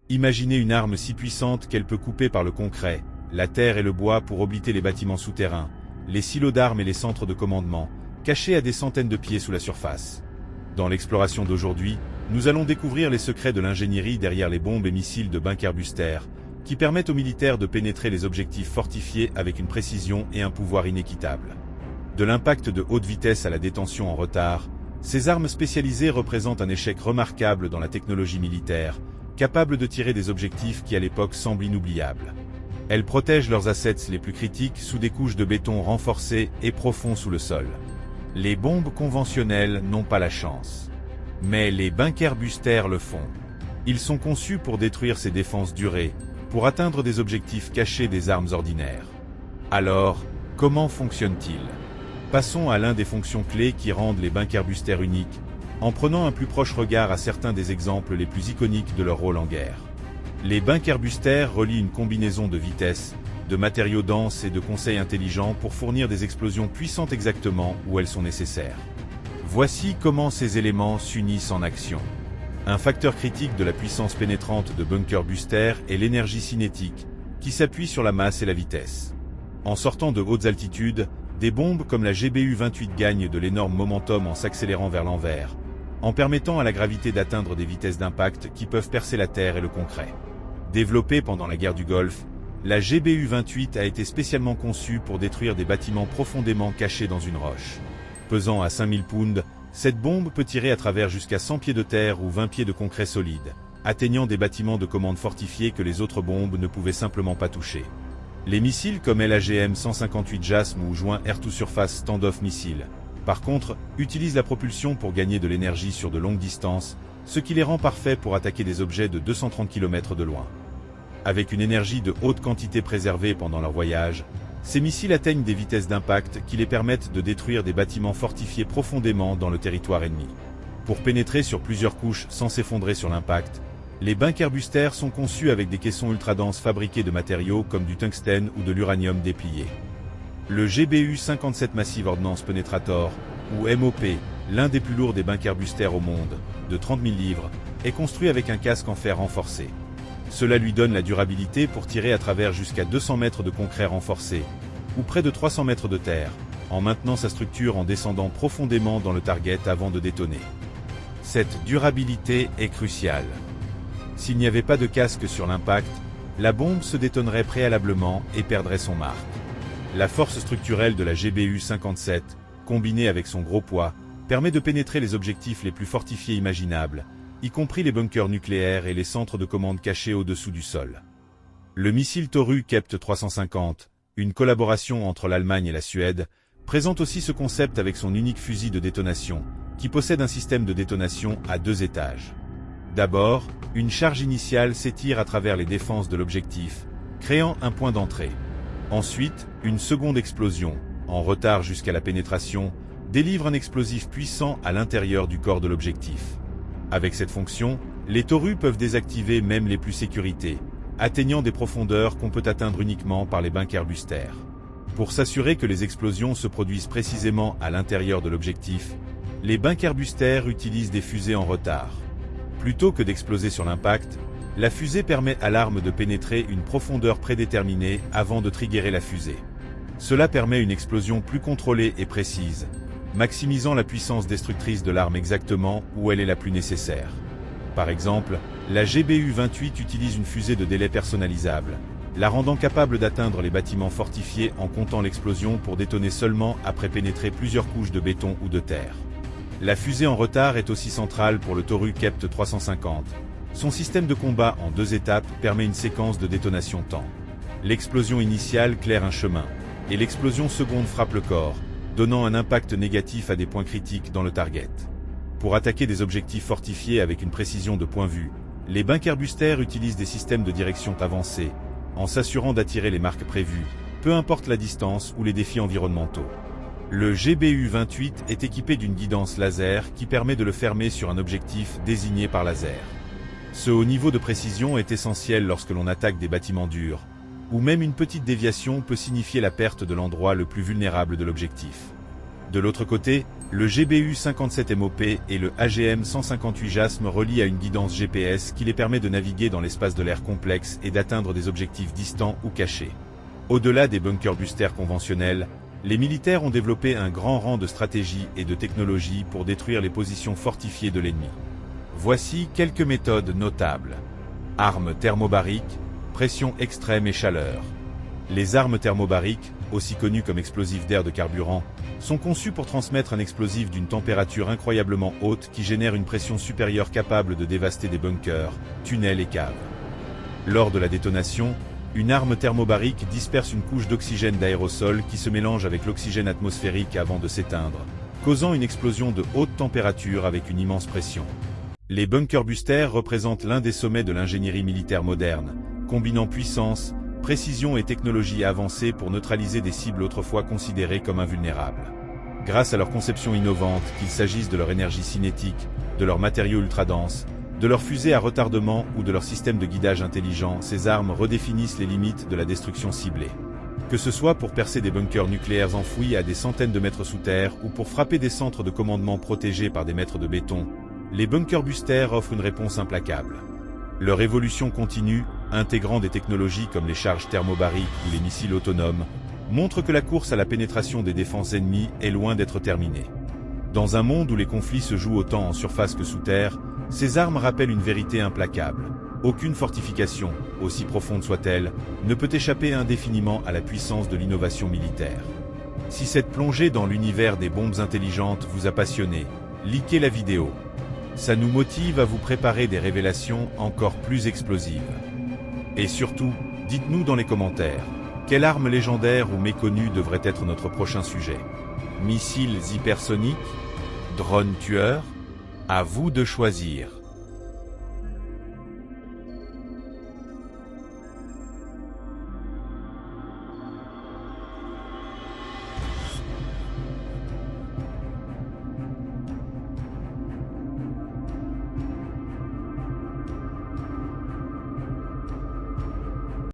Imaginez une arme si puissante qu'elle peut couper par le concret, la terre et le bois pour obliter les bâtiments souterrains, les silos d'armes et les centres de commandement, cachés à des centaines de pieds sous la surface. Dans l'exploration d'aujourd'hui, nous allons découvrir les secrets de l'ingénierie derrière les bombes et missiles de Bunker Buster, qui permettent aux militaires de pénétrer les objectifs fortifiés avec une précision et un pouvoir inéquitables. De l'impact de haute vitesse à la détention en retard, ces armes spécialisées représentent un échec remarquable dans la technologie militaire, capable de tirer des objectifs qui à l'époque semblent inoubliables. Elles protègent leurs assets les plus critiques sous des couches de béton renforcées et profonds sous le sol. Les bombes conventionnelles n'ont pas la chance. Mais les Bunker Buster le font. Ils sont conçus pour détruire ces défenses durées, pour atteindre des objectifs cachés des armes ordinaires. Alors, comment fonctionnent-ils? Passons à l'un des fonctions clés qui rendent les Bunker Buster uniques, en prenant un plus proche regard à certains des exemples les plus iconiques de leur rôle en guerre. Les Bunker Buster relient une combinaison de vitesse, de matériaux denses et de conseils intelligents pour fournir des explosions puissantes exactement où elles sont nécessaires. Voici comment ces éléments s'unissent en action. Un facteur critique de la puissance pénétrante de Bunker Buster est l'énergie cinétique, qui s'appuie sur la masse et la vitesse. En sortant de hautes altitudes, des bombes comme la GBU-28 gagnent de l'énorme momentum en s'accélérant vers l'envers, en permettant à la gravité d'atteindre des vitesses d'impact qui peuvent percer la terre et le concret. Développée pendant la guerre du Golfe, la GBU-28 a été spécialement conçue pour détruire des bâtiments profondément cachés dans une roche. Pesant à 5000 pounds, cette bombe peut tirer à travers jusqu'à 100 pieds de terre ou 20 pieds de concret solide, atteignant des bâtiments de commande fortifiés que les autres bombes ne pouvaient simplement pas toucher. Les missiles comme LAGM-158 JASM ou Joint Air-to-Surface Standoff Missile, par contre, utilisent la propulsion pour gagner de l'énergie sur de longues distances, ce qui les rend parfaits pour attaquer des objets de 230 km de loin. Avec une énergie de haute quantité préservée pendant leur voyage, ces missiles atteignent des vitesses d'impact qui les permettent de détruire des bâtiments fortifiés profondément dans le territoire ennemi. Pour pénétrer sur plusieurs couches sans s'effondrer sur l'impact, les Bunker Buster sont conçus avec des caissons ultra-denses fabriqués de matériaux comme du tungstène ou de l'uranium déplié. Le GBU-57 Massive Ordnance Penetrator, ou MOP, l'un des plus lourds des Bunker Buster au monde, de 30 000 livres, est construit avec un casque en fer renforcé. Cela lui donne la durabilité pour tirer à travers jusqu'à 200 mètres de concret renforcé, ou près de 300 mètres de terre, en maintenant sa structure en descendant profondément dans le target avant de détonner. Cette durabilité est cruciale. S'il n'y avait pas de casque sur l'impact, la bombe se détonnerait préalablement et perdrait son marque. La force structurelle de la GBU-57, combinée avec son gros poids, permet de pénétrer les objectifs les plus fortifiés imaginables, y compris les bunkers nucléaires et les centres de commande cachés au-dessous du sol. Le missile Toru Kept 350, une collaboration entre l'Allemagne et la Suède, présente aussi ce concept avec son unique fusil de détonation, qui possède un système de détonation à 2 étages. D'abord, une charge initiale s'étire à travers les défenses de l'objectif, créant un point d'entrée. Ensuite, une seconde explosion, en retard jusqu'à la pénétration, délivre un explosif puissant à l'intérieur du corps de l'objectif. Avec cette fonction, les Torus peuvent désactiver même les plus sécurités, atteignant des profondeurs qu'on peut atteindre uniquement par les Bunker Buster. Pour s'assurer que les explosions se produisent précisément à l'intérieur de l'objectif, les Bunker Buster utilisent des fusées en retard. Plutôt que d'exploser sur l'impact, la fusée permet à l'arme de pénétrer une profondeur prédéterminée avant de triggerer la fusée. Cela permet une explosion plus contrôlée et précise, maximisant la puissance destructrice de l'arme exactement où elle est la plus nécessaire. Par exemple, la GBU-28 utilise une fusée de délai personnalisable, la rendant capable d'atteindre les bâtiments fortifiés en comptant l'explosion pour détonner seulement après pénétrer plusieurs couches de béton ou de terre. La fusée en retard est aussi centrale pour le Toru Kept 350. Son système de combat en 2 étapes permet une séquence de détonation temps. L'explosion initiale claire un chemin, et l'explosion seconde frappe le corps, donnant un impact négatif à des points critiques dans le target. Pour attaquer des objectifs fortifiés avec une précision de point vue, les Bunker Buster utilisent des systèmes de direction avancés, en s'assurant d'attirer les marques prévues, peu importe la distance ou les défis environnementaux. Le GBU-28 est équipé d'une guidance laser qui permet de le fermer sur un objectif désigné par laser. Ce haut niveau de précision est essentiel lorsque l'on attaque des bâtiments durs, où même une petite déviation peut signifier la perte de l'endroit le plus vulnérable de l'objectif. De l'autre côté, Le GBU-57 MOP et le AGM-158 JASM relient à une guidance GPS qui les permet de naviguer dans l'espace de l'air complexe et d'atteindre des objectifs distants ou cachés. Au-delà des bunkers boosters conventionnels, les militaires ont développé un grand rang de stratégies et de technologies pour détruire les positions fortifiées de l'ennemi. Voici quelques méthodes notables. Armes thermobariques, pression extrême et chaleur. Les armes thermobariques, aussi connues comme explosifs d'air de carburant, sont conçues pour transmettre un explosif d'une température incroyablement haute qui génère une pression supérieure capable de dévaster des bunkers, tunnels et caves. Lors de la détonation, une arme thermobarique disperse une couche d'oxygène d'aérosol qui se mélange avec l'oxygène atmosphérique avant de s'éteindre, causant une explosion de haute température avec une immense pression. Les bunkers boosters représentent l'un des sommets de l'ingénierie militaire moderne, combinant puissance, précision et technologie avancée pour neutraliser des cibles autrefois considérées comme invulnérables. Grâce à leur conception innovante, qu'il s'agisse de leur énergie cinétique, de leurs matériaux ultra-denses, de leurs fusées à retardement ou de leur système de guidage intelligent, ces armes redéfinissent les limites de la destruction ciblée. Que ce soit pour percer des bunkers nucléaires enfouis à des centaines de mètres sous terre ou pour frapper des centres de commandement protégés par des mètres de béton, les bunkers boosters offrent une réponse implacable. Leur évolution continue, intégrant des technologies comme les charges thermobariques ou les missiles autonomes, montre que la course à la pénétration des défenses ennemies est loin d'être terminée. Dans un monde où les conflits se jouent autant en surface que sous terre, ces armes rappellent une vérité implacable. Aucune fortification, aussi profonde soit-elle, ne peut échapper indéfiniment à la puissance de l'innovation militaire. Si cette plongée dans l'univers des bombes intelligentes vous a passionné, likez la vidéo. Ça nous motive à vous préparer des révélations encore plus explosives. Et surtout, dites-nous dans les commentaires, quelle arme légendaire ou méconnue devrait être notre prochain sujet? Missiles hypersoniques? Drones tueurs? À vous de choisir.